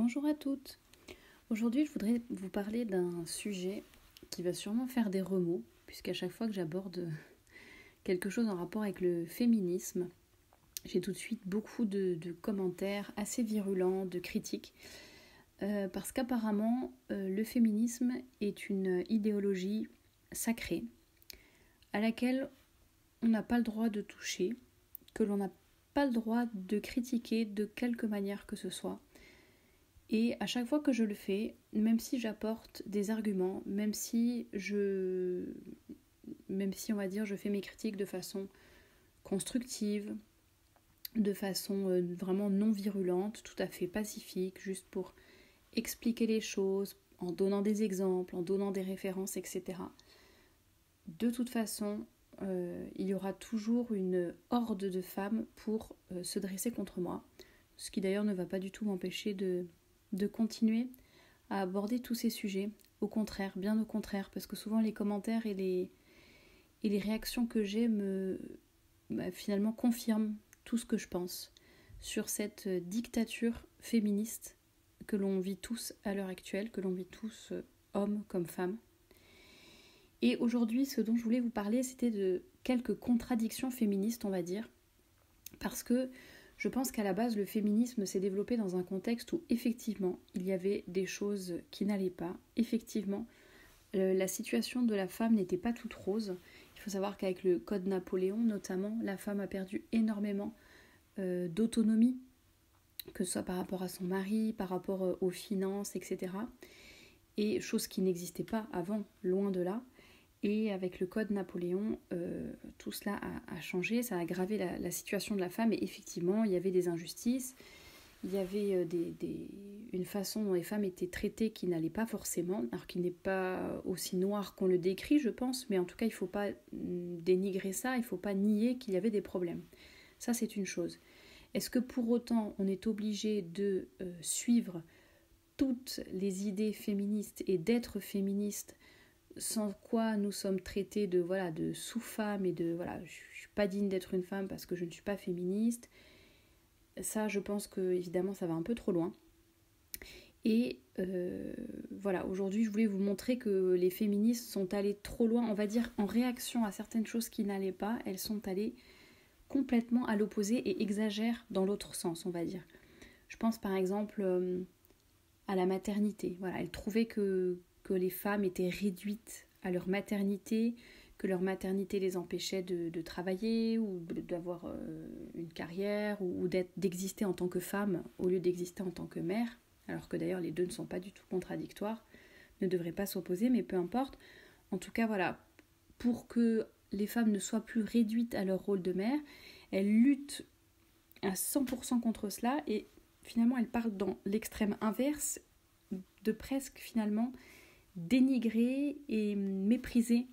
Bonjour à toutes. Aujourd'hui, je voudrais vous parler d'un sujet qui va sûrement faire des remous, puisqu'à chaque fois que j'aborde quelque chose en rapport avec le féminisme, j'ai tout de suite beaucoup de commentaires assez virulents, de critiques, parce qu'apparemment, le féminisme est une idéologie sacrée, à laquelle on n'a pas le droit de toucher, que l'on n'a pas le droit de critiquer de quelque manière que ce soit. Et à chaque fois que je le fais, même si j'apporte des arguments, même si on va dire je fais mes critiques de façon constructive, de façon vraiment non virulente, tout à fait pacifique, juste pour expliquer les choses, en donnant des exemples, en donnant des références, etc. De toute façon, il y aura toujours une horde de femmes pour se dresser contre moi, ce qui d'ailleurs ne va pas du tout m'empêcher de continuer à aborder tous ces sujets. Au contraire, bien au contraire, parce que souvent les commentaires et les réactions que j'ai finalement confirment tout ce que je pense sur cette dictature féministe que l'on vit tous à l'heure actuelle, que l'on vit tous, hommes comme femmes. Et aujourd'hui, ce dont je voulais vous parler, c'était de quelques contradictions féministes, on va dire, parce que je pense qu'à la base, le féminisme s'est développé dans un contexte où effectivement, il y avait des choses qui n'allaient pas. Effectivement, la situation de la femme n'était pas toute rose. Il faut savoir qu'avec le Code Napoléon, notamment, la femme a perdu énormément d'autonomie, que ce soit par rapport à son mari, par rapport aux finances, etc. Et chose qui n'existait pas avant, loin de là. Et avec le Code Napoléon, tout cela a changé, ça a aggravé la situation de la femme. Et effectivement, il y avait des injustices, il y avait une façon dont les femmes étaient traitées qui n'allait pas forcément, alors qui n'est pas aussi noir qu'on le décrit, je pense. Mais en tout cas, il ne faut pas dénigrer ça, il ne faut pas nier qu'il y avait des problèmes. Ça, c'est une chose. Est-ce que pour autant, on est obligé de suivre toutes les idées féministes et d'être féministe, sans quoi nous sommes traités de sous-femmes et de je suis pas digne d'être une femme parce que je ne suis pas féministe. Ça, je pense que évidemment ça va un peu trop loin. Et aujourd'hui je voulais vous montrer que les féministes sont allées trop loin, on va dire en réaction à certaines choses qui n'allaient pas, elles sont allées complètement à l'opposé et exagèrent dans l'autre sens, on va dire. Je pense par exemple à la maternité. Voilà, elles trouvaient que les femmes étaient réduites à leur maternité, que leur maternité les empêchait de travailler ou d'avoir une carrière ou d'exister en tant que femme au lieu d'exister en tant que mère, alors que d'ailleurs les deux ne sont pas du tout contradictoires, ne devraient pas s'opposer, mais peu importe. En tout cas, voilà, pour que les femmes ne soient plus réduites à leur rôle de mère, elles luttent à 100% contre cela et finalement elles partent dans l'extrême inverse de presque finalement dénigrer et mépriser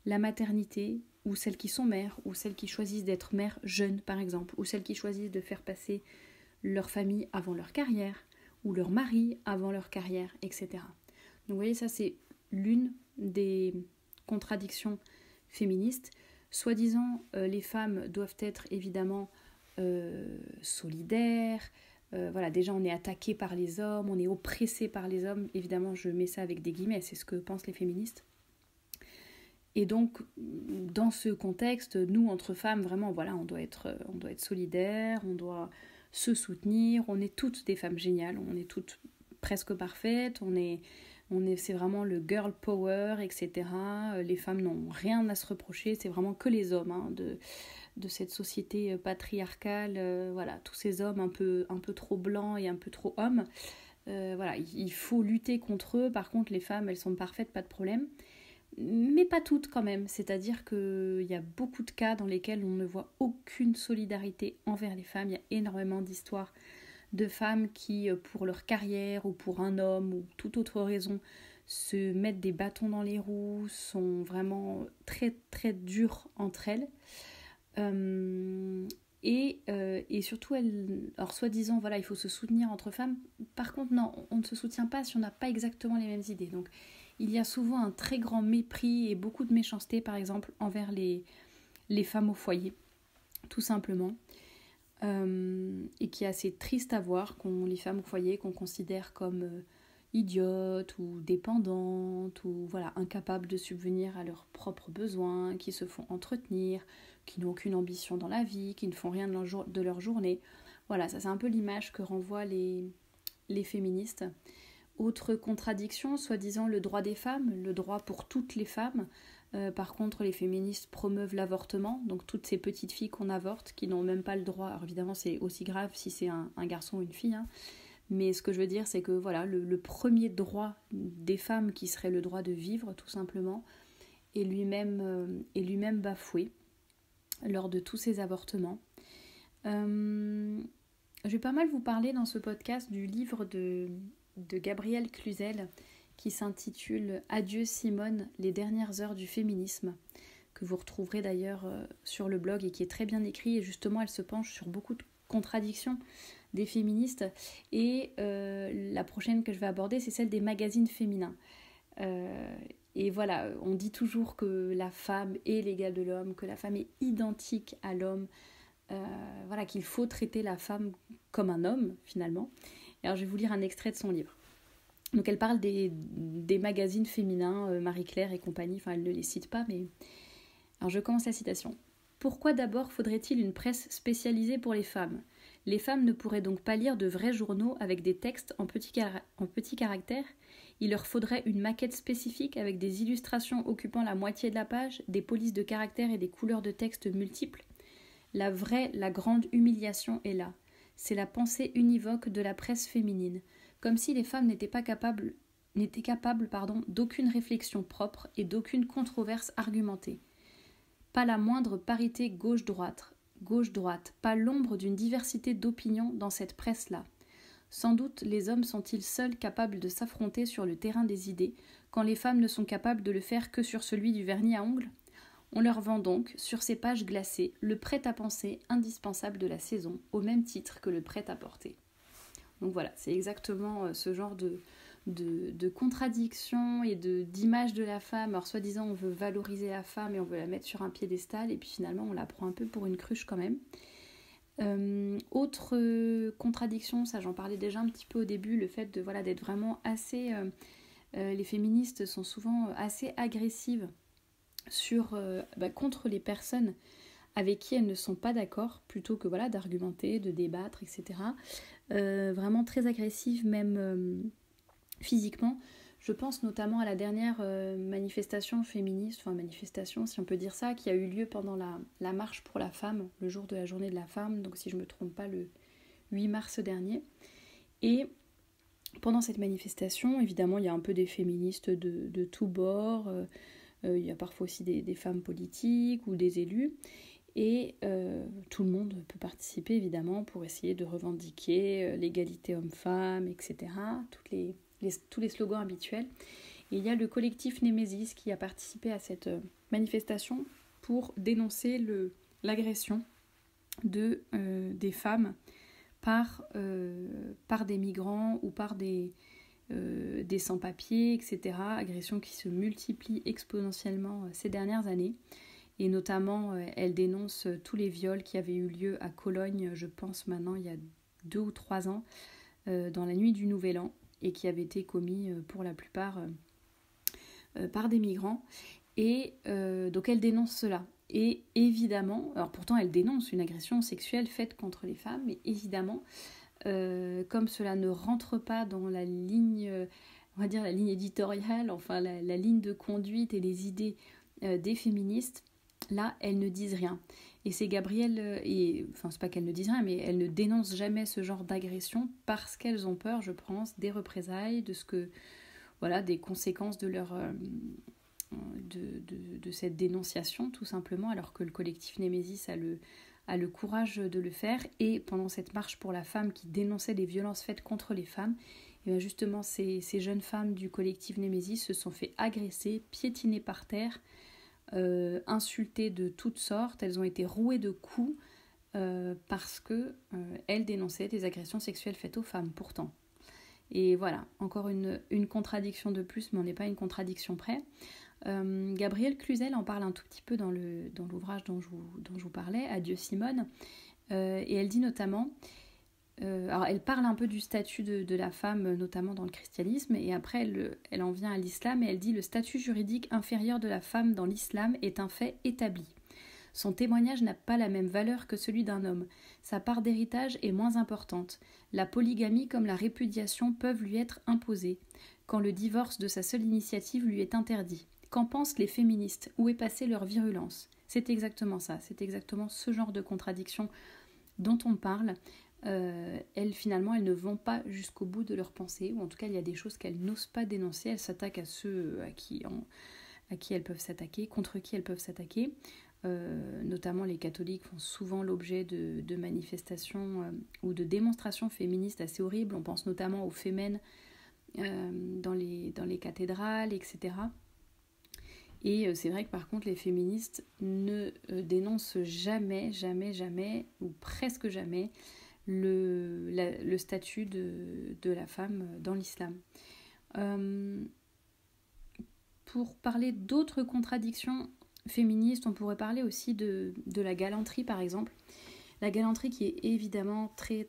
la maternité, ou celles qui sont mères, ou celles qui choisissent d'être mères jeunes par exemple, ou celles qui choisissent de faire passer leur famille avant leur carrière, ou leur mari avant leur carrière, etc. Donc vous voyez, ça c'est l'une des contradictions féministes. Soi-disant, les femmes doivent être évidemment solidaires. Déjà on est attaqué par les hommes, on est oppressé par les hommes, évidemment je mets ça avec des guillemets, c'est ce que pensent les féministes. Et donc dans ce contexte, nous entre femmes, vraiment on doit être solidaires, on doit se soutenir, on est toutes des femmes géniales, on est toutes presque parfaites, c'est vraiment le girl power, etc. Les femmes n'ont rien à se reprocher, c'est vraiment que les hommes de cette société patriarcale, tous ces hommes un peu trop blancs et un peu trop hommes. Il faut lutter contre eux. Par contre, les femmes, elles sont parfaites, pas de problème. Mais pas toutes quand même. C'est-à-dire qu'il y a beaucoup de cas dans lesquels on ne voit aucune solidarité envers les femmes. Il y a énormément d'histoires de femmes qui, pour leur carrière ou pour un homme ou toute autre raison, se mettent des bâtons dans les roues, sont vraiment très très dures entre elles. Et surtout, alors soi-disant, il faut se soutenir entre femmes. Par contre, non, on ne se soutient pas si on n'a pas exactement les mêmes idées. Donc, il y a souvent un très grand mépris et beaucoup de méchanceté, par exemple, envers les femmes au foyer, tout simplement. et qui est assez triste à voir, les femmes au foyer qu'on considère comme idiotes ou dépendantes ou voilà, incapables de subvenir à leurs propres besoins, qui se font entretenir, qui n'ont aucune ambition dans la vie, qui ne font rien de leur journée. Voilà, ça c'est un peu l'image que renvoient les féministes. Autre contradiction, soi-disant le droit des femmes, le droit pour toutes les femmes. Par contre, les féministes promeuvent l'avortement, donc toutes ces petites filles qu'on avorte, qui n'ont même pas le droit. Alors évidemment, c'est aussi grave si c'est un garçon ou une fille, hein. Mais ce que je veux dire, c'est que voilà, le premier droit des femmes, qui serait le droit de vivre, tout simplement, est lui-même bafoué lors de tous ces avortements. Je vais pas mal vous parler dans ce podcast du livre de Gabrielle Cluzel qui s'intitule Adieu Simone, les dernières heures du féminisme, que vous retrouverez d'ailleurs sur le blog et qui est très bien écrit, et justement elle se penche sur beaucoup de contradictions des féministes, et la prochaine que je vais aborder c'est celle des magazines féminins. Et voilà, on dit toujours que la femme est l'égale de l'homme, que la femme est identique à l'homme, voilà, qu'il faut traiter la femme comme un homme finalement. Et alors je vais vous lire un extrait de son livre. Donc elle parle des magazines féminins, Marie-Claire et compagnie, enfin elle ne les cite pas, mais... Alors je commence la citation. Pourquoi d'abord faudrait-il une presse spécialisée pour les femmes ? Les femmes ne pourraient donc pas lire de vrais journaux avec des textes en petits caractères. Il leur faudrait une maquette spécifique avec des illustrations occupant la moitié de la page, des polices de caractères et des couleurs de texte multiples. La grande humiliation est là. C'est la pensée univoque de la presse féminine. Comme si les femmes n'étaient capables d'aucune réflexion propre et d'aucune controverse argumentée. Pas la moindre parité gauche-droite, pas l'ombre d'une diversité d'opinions dans cette presse-là. Sans doute les hommes sont-ils seuls capables de s'affronter sur le terrain des idées, quand les femmes ne sont capables de le faire que sur celui du vernis à ongles ? On leur vend donc, sur ces pages glacées, le prêt-à-penser indispensable de la saison, au même titre que le prêt-à-porter. Donc voilà, c'est exactement ce genre de contradiction et d'image de la femme. Alors soi-disant on veut valoriser la femme et on veut la mettre sur un piédestal, et puis finalement on la prend un peu pour une cruche quand même. Autre contradiction, ça j'en parlais déjà un petit peu au début, le fait d'être vraiment assez... les féministes sont souvent assez agressives contre les personnes avec qui elles ne sont pas d'accord, plutôt que d'argumenter, de débattre, etc. Vraiment très agressive, même physiquement. Je pense notamment à la dernière manifestation féministe, enfin manifestation si on peut dire ça, qui a eu lieu pendant la marche pour la femme, le jour de la journée de la femme, donc si je ne me trompe pas, le 8 mars dernier. Et pendant cette manifestation, évidemment, il y a un peu des féministes de tous bords, il y a parfois aussi des femmes politiques ou des élus, et tout le monde peut participer évidemment pour essayer de revendiquer l'égalité homme-femme, etc. Tous les slogans habituels. Et il y a le collectif Némésis qui a participé à cette manifestation pour dénoncer l'agression des femmes par des migrants ou par des sans-papiers, etc. Agressions qui se multiplient exponentiellement ces dernières années. Et notamment, elle dénonce tous les viols qui avaient eu lieu à Cologne, je pense maintenant il y a 2 ou 3 ans, dans la nuit du Nouvel An, et qui avaient été commis pour la plupart par des migrants. Et donc elle dénonce cela. Et évidemment, alors pourtant elle dénonce une agression sexuelle faite contre les femmes, mais évidemment, comme cela ne rentre pas dans la ligne, on va dire la ligne éditoriale, enfin la ligne de conduite et les idées des féministes, là, elles ne disent rien. Et c'est Gabrielle, c'est pas qu'elles ne disent rien, mais elles ne dénoncent jamais ce genre d'agression parce qu'elles ont peur, je pense, des représailles, des conséquences de leur de cette dénonciation, tout simplement, alors que le collectif Némésis a le courage de le faire. Et pendant cette marche pour la femme qui dénonçait les violences faites contre les femmes, et bien justement, ces jeunes femmes du collectif Némésis se sont fait agresser, piétiner par terre, insultées de toutes sortes. Elles ont été rouées de coups parce que elles dénonçaient des agressions sexuelles faites aux femmes, pourtant. Et voilà, encore une contradiction de plus, mais on n'est pas à une contradiction près. Gabrielle Cluzel en parle un tout petit peu dans l'ouvrage dont je vous parlais, Adieu Simone. Et elle dit notamment, alors elle parle un peu du statut de la femme, notamment dans le christianisme, et après elle en vient à l'islam, et elle dit: le statut juridique inférieur de la femme dans l'islam est un fait établi. Son témoignage n'a pas la même valeur que celui d'un homme. Sa part d'héritage est moins importante. La polygamie comme la répudiation peuvent lui être imposées, quand le divorce de sa seule initiative lui est interdit. Qu'en pensent les féministes? Où est passée leur virulence? C'est exactement ça, c'est exactement ce genre de contradiction dont on parle. Elles ne vont pas jusqu'au bout de leurs pensées, ou en tout cas il y a des choses qu'elles n'osent pas dénoncer. Elles s'attaquent à ceux à qui elles peuvent s'attaquer, contre qui elles peuvent s'attaquer. Notamment les catholiques font souvent l'objet de manifestations ou de démonstrations féministes assez horribles. On pense notamment aux Femen dans les cathédrales, etc. Et c'est vrai que par contre les féministes ne dénoncent jamais, ou presque jamais, le statut de la femme dans l'islam. Pour parler d'autres contradictions féministes, on pourrait parler aussi de la galanterie par exemple. La galanterie qui est évidemment très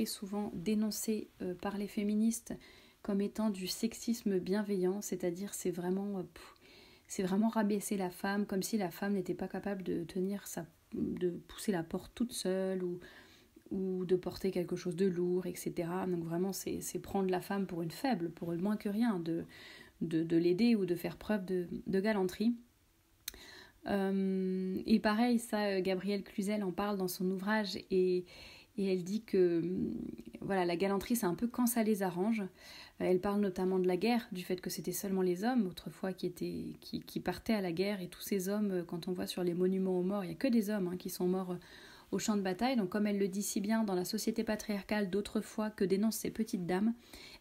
souvent dénoncée par les féministes comme étant du sexisme bienveillant, c'est-à-dire c'est vraiment rabaisser la femme, comme si la femme n'était pas capable de pousser la porte toute seule ou de porter quelque chose de lourd, etc. Donc vraiment c'est prendre la femme pour une faible, pour moins que rien, de l'aider ou de faire preuve de galanterie. Et pareil, ça, Gabrielle Cluzel en parle dans son ouvrage, et elle dit que voilà, la galanterie c'est un peu quand ça les arrange. Elle parle notamment de la guerre, du fait que c'était seulement les hommes autrefois qui partaient à la guerre, et tous ces hommes, quand on voit sur les monuments aux morts, il n'y a que des hommes qui sont morts au champ de bataille. Donc comme elle le dit si bien, dans la société patriarcale d'autrefois que dénoncent ces petites dames,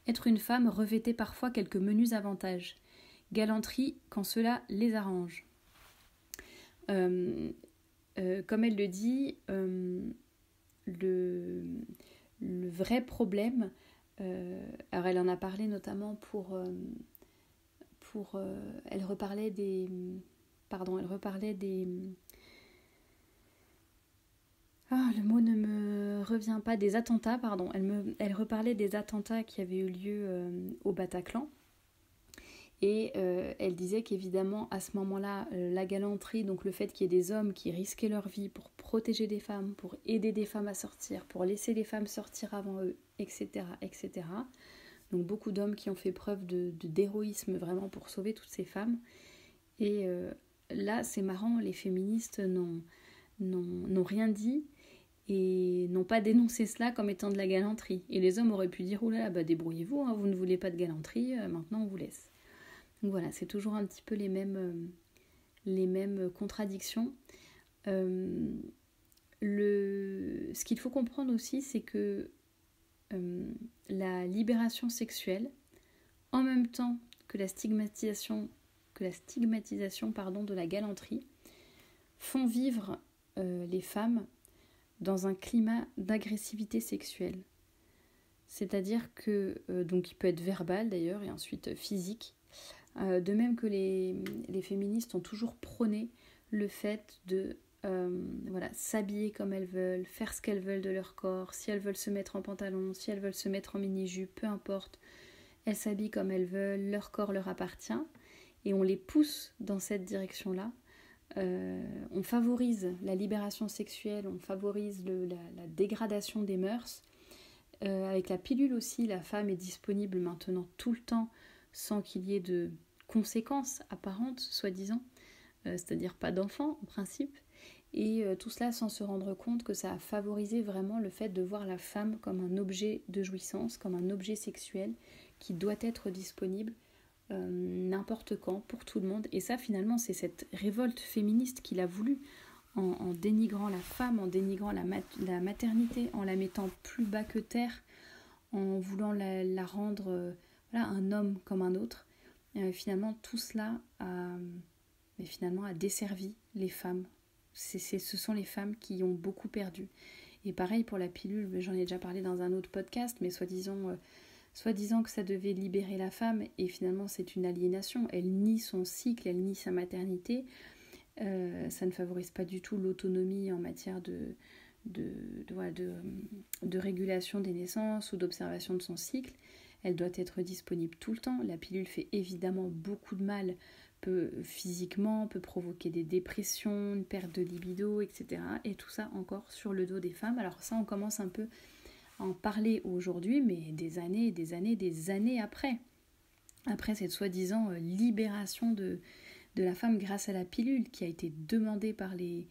être une femme revêtait parfois quelques menus avantages. Galanterie quand cela les arrange. Comme elle le dit, le vrai problème, alors elle en a parlé notamment elle reparlait des le mot ne me revient pas, des attentats, pardon. Elle reparlait des attentats qui avaient eu lieu au Bataclan. Et elle disait qu'évidemment, à ce moment-là, la galanterie, donc le fait qu'il y ait des hommes qui risquaient leur vie pour protéger des femmes, pour aider des femmes à sortir, pour laisser les femmes sortir avant eux, etc., etc. Donc beaucoup d'hommes qui ont fait preuve d'héroïsme vraiment pour sauver toutes ces femmes. Et là, c'est marrant, les féministes n'ont rien dit et n'ont pas dénoncé cela comme étant de la galanterie. Et les hommes auraient pu dire: oulala, bah débrouillez-vous, vous ne voulez pas de galanterie, maintenant on vous laisse. Donc voilà, c'est toujours un petit peu les mêmes contradictions. Ce qu'il faut comprendre aussi, c'est que la libération sexuelle, en même temps que la stigmatisation de la galanterie, font vivre les femmes dans un climat d'agressivité sexuelle. C'est-à-dire que, donc il peut être verbal d'ailleurs, et ensuite physique. De même que les féministes ont toujours prôné le fait de s'habiller comme elles veulent, faire ce qu'elles veulent de leur corps, si elles veulent se mettre en pantalon, si elles veulent se mettre en mini-jupe, peu importe, elles s'habillent comme elles veulent, leur corps leur appartient, et on les pousse dans cette direction-là. On favorise la libération sexuelle, on favorise la dégradation des mœurs. Avec la pilule aussi, la femme est disponible maintenant tout le temps sans qu'il y ait de conséquences apparentes, soi-disant, c'est-à-dire pas d'enfant en principe, et tout cela sans se rendre compte que ça a favorisé vraiment le fait de voir la femme comme un objet de jouissance, comme un objet sexuel qui doit être disponible n'importe quand pour tout le monde. Et ça finalement c'est cette révolte féministe qu'il a voulu, en dénigrant la femme, en dénigrant la maternité, en la mettant plus bas que terre, en voulant la rendre un homme comme un autre. Finalement tout cela a desservi les femmes. Ce sont les femmes qui ont beaucoup perdu. Et pareil pour la pilule, j'en ai déjà parlé dans un autre podcast, mais soi-disant que ça devait libérer la femme, et finalement c'est une aliénation. Elle nie son cycle, elle nie sa maternité. Ça ne favorise pas du tout l'autonomie en matière de régulation des naissances ou d'observation de son cycle. Elle doit être disponible tout le temps. La pilule fait évidemment beaucoup de mal physiquement, peut provoquer des dépressions, une perte de libido, etc. Et tout ça encore sur le dos des femmes. Alors ça, on commence un peu à en parler aujourd'hui, mais des années après. Après cette soi-disant libération de la femme grâce à la pilule qui a été demandée par les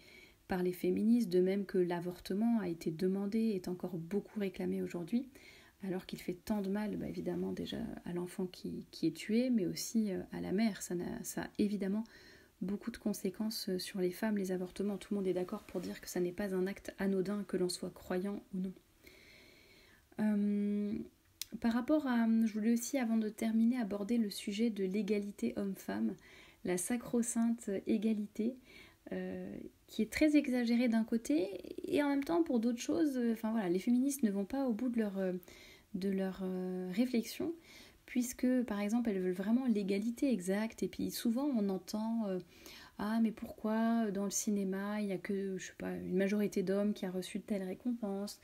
féministes, de même que l'avortement a été demandé et est encore beaucoup réclamé aujourd'hui, alors qu'il fait tant de mal, évidemment déjà à l'enfant qui est tué, mais aussi à la mère. Ça a évidemment beaucoup de conséquences sur les femmes, les avortements. Tout le monde est d'accord pour dire que ça n'est pas un acte anodin, que l'on soit croyant ou non. Par rapport à, je voulais aussi, avant de terminer, aborder le sujet de l'égalité homme-femme, la sacro-sainte égalité, qui est très exagérée d'un côté, et en même temps pour d'autres choses, les féministes ne vont pas au bout de leur réflexion, puisque par exemple elles veulent vraiment l'égalité exacte, et puis souvent on entend ah mais pourquoi dans le cinéma il n'y a que, je sais pas, une majorité d'hommes qui a reçu telle récompense,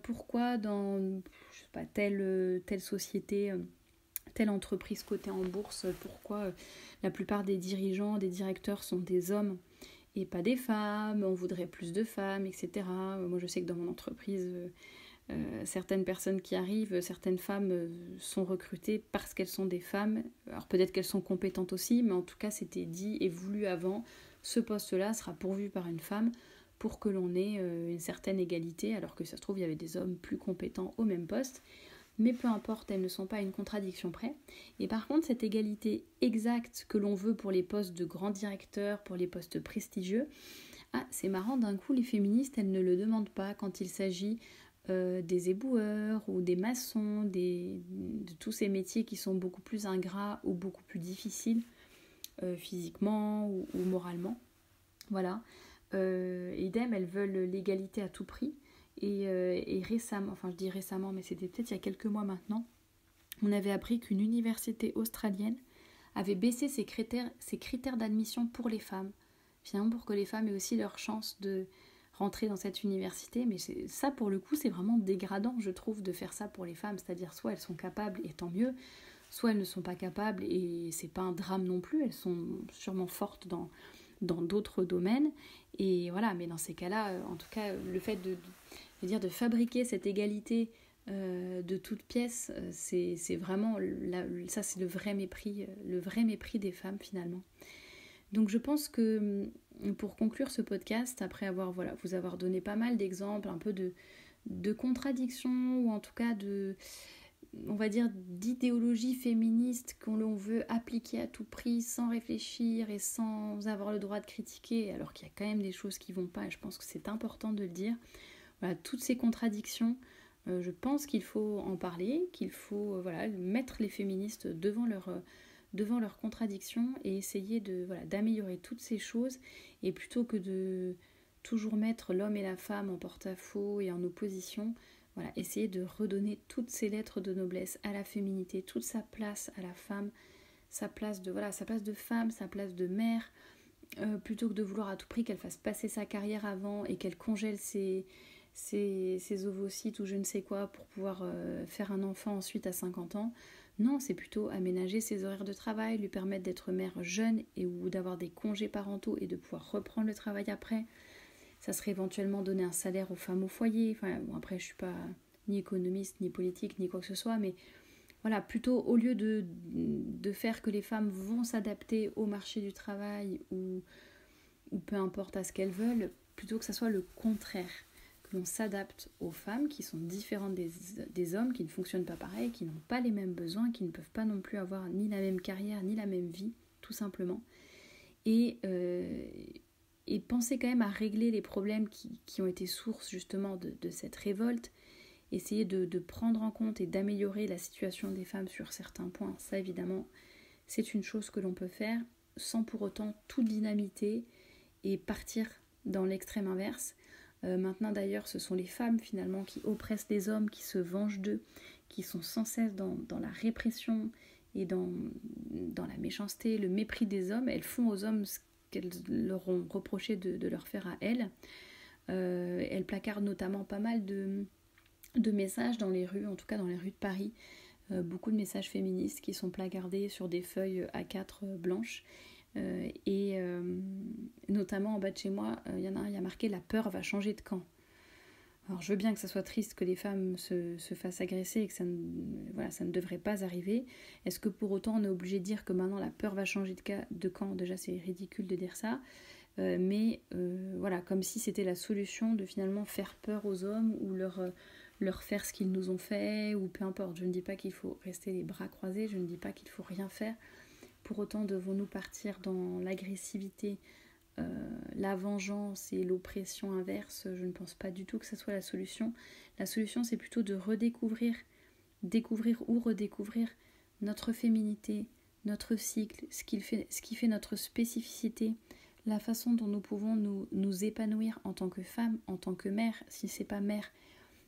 pourquoi dans, je sais pas, telle société, telle entreprise cotée en bourse, pourquoi la plupart des dirigeants, des directeurs sont des hommes et pas des femmes, on voudrait plus de femmes, etc. Moi je sais que dans mon entreprise, certaines personnes qui arrivent, certaines femmes sont recrutées parce qu'elles sont des femmes. Alors peut-être qu'elles sont compétentes aussi, mais en tout cas c'était dit et voulu avant, ce poste-là sera pourvu par une femme pour que l'on ait une certaine égalité, alors que ça se trouve il y avait des hommes plus compétents au même poste. Mais peu importe, elles ne sont pas à une contradiction près. Et par contre, cette égalité exacte que l'on veut pour les postes de grands directeurs, pour les postes prestigieux, c'est marrant, d'un coup, les féministes, elles ne le demandent pas quand il s'agit des éboueurs ou des maçons, de tous ces métiers qui sont beaucoup plus ingrats ou beaucoup plus difficiles physiquement ou moralement. Voilà. Idem, elles veulent l'égalité à tout prix. Et récemment, enfin je dis récemment, mais c'était peut-être il y a quelques mois maintenant, on avait appris qu'une université australienne avait baissé ses critères d'admission pour les femmes, finalement pour que les femmes aient aussi leur chance de rentrer dans cette université. Mais ça, pour le coup, c'est vraiment dégradant, je trouve, de faire ça pour les femmes, c'est-à-dire soit elles sont capables et tant mieux, soit elles ne sont pas capables et c'est pas un drame non plus, elles sont sûrement fortes dans d'autres domaines, et voilà. Mais dans ces cas-là, en tout cas, le fait de fabriquer cette égalité de toutes pièces, c'est vraiment ça, c'est le vrai mépris des femmes finalement. Donc je pense que pour conclure ce podcast, après vous avoir donné pas mal d'exemples, un peu de contradictions, ou en tout cas on va dire d'idéologie féministe qu'on veut appliquer à tout prix sans réfléchir et sans avoir le droit de critiquer, alors qu'il y a quand même des choses qui vont pas, et je pense que c'est important de le dire. Voilà, toutes ces contradictions, je pense qu'il faut en parler, qu'il faut mettre les féministes devant leurs contradictions et essayer d'améliorer toutes ces choses, et plutôt que de toujours mettre l'homme et la femme en porte-à-faux et en opposition, essayer de redonner toutes ces lettres de noblesse à la féminité, toute sa place à la femme, sa place de femme, sa place de mère, plutôt que de vouloir à tout prix qu'elle fasse passer sa carrière avant et qu'elle congèle ses ovocytes ou je ne sais quoi pour pouvoir faire un enfant ensuite à 50 ans. Non, c'est plutôt aménager ses horaires de travail, lui permettre d'être mère jeune ou d'avoir des congés parentaux et de pouvoir reprendre le travail après. Ça serait éventuellement donner un salaire aux femmes au foyer. Après, je suis pas ni économiste, ni politique, ni quoi que ce soit, mais voilà, plutôt au lieu de faire que les femmes vont s'adapter au marché du travail ou peu importe à ce qu'elles veulent, plutôt que ça soit le contraire, que l'on s'adapte aux femmes qui sont différentes des hommes, qui ne fonctionnent pas pareil, qui n'ont pas les mêmes besoins, qui ne peuvent pas non plus avoir ni la même carrière, ni la même vie, tout simplement. Et penser quand même à régler les problèmes qui ont été source justement de cette révolte, essayer de prendre en compte et d'améliorer la situation des femmes sur certains points. Ça, évidemment, c'est une chose que l'on peut faire sans pour autant tout dynamiter et partir dans l'extrême inverse. Maintenant d'ailleurs, ce sont les femmes finalement qui oppressent les hommes, qui se vengent d'eux, qui sont sans cesse dans la répression et dans la méchanceté, le mépris des hommes. Elles font aux hommes ce qu'elles leur ont reproché de leur faire à elles. Elle placarde notamment pas mal de messages dans les rues, en tout cas dans les rues de Paris, beaucoup de messages féministes qui sont placardés sur des feuilles A4 blanches. Et notamment en bas de chez moi, il y en a un, il y a marqué « La peur va changer de camp ». Alors je veux bien que ça soit triste que les femmes se fassent agresser et que ça ne devrait pas arriver. Est-ce que pour autant on est obligé de dire que maintenant la peur va changer de camp? Déjà c'est ridicule de dire ça. Mais voilà, comme si c'était la solution de finalement faire peur aux hommes ou leur faire ce qu'ils nous ont fait, ou peu importe. Je ne dis pas qu'il faut rester les bras croisés, je ne dis pas qu'il faut rien faire. Pour autant, devons-nous partir dans l'agressivité, la vengeance et l'oppression inverse? Je ne pense pas du tout que ce soit la solution. La solution, c'est plutôt de découvrir ou redécouvrir notre féminité, notre cycle, ce qui fait notre spécificité, la façon dont nous pouvons nous épanouir en tant que femme, en tant que mère. Si c'est pas mère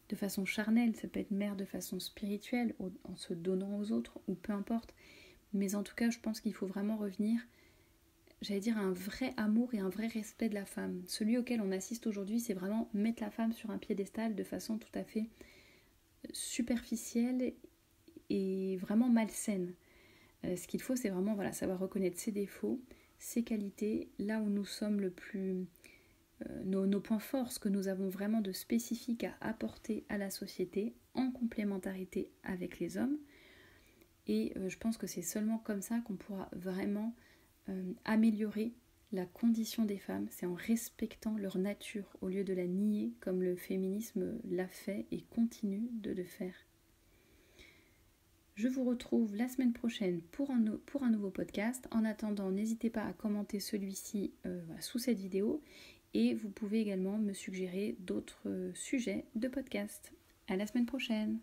de façon charnelle, ça peut être mère de façon spirituelle, en se donnant aux autres, ou peu importe. Mais en tout cas, je pense qu'il faut vraiment revenir, j'allais dire, à un vrai amour et un vrai respect de la femme. Celui auquel on assiste aujourd'hui, c'est vraiment mettre la femme sur un piédestal de façon tout à fait superficielle et vraiment malsaine. Ce qu'il faut, c'est vraiment savoir reconnaître ses défauts, ses qualités, là où nous sommes le plus... nos points forts, ce que nous avons vraiment de spécifique à apporter à la société, en complémentarité avec les hommes. Et je pense que c'est seulement comme ça qu'on pourra vraiment améliorer la condition des femmes. C'est en respectant leur nature au lieu de la nier comme le féminisme l'a fait et continue de le faire. Je vous retrouve la semaine prochaine pour un nouveau podcast. En attendant, n'hésitez pas à commenter celui-ci sous cette vidéo et vous pouvez également me suggérer d'autres sujets de podcast. À la semaine prochaine!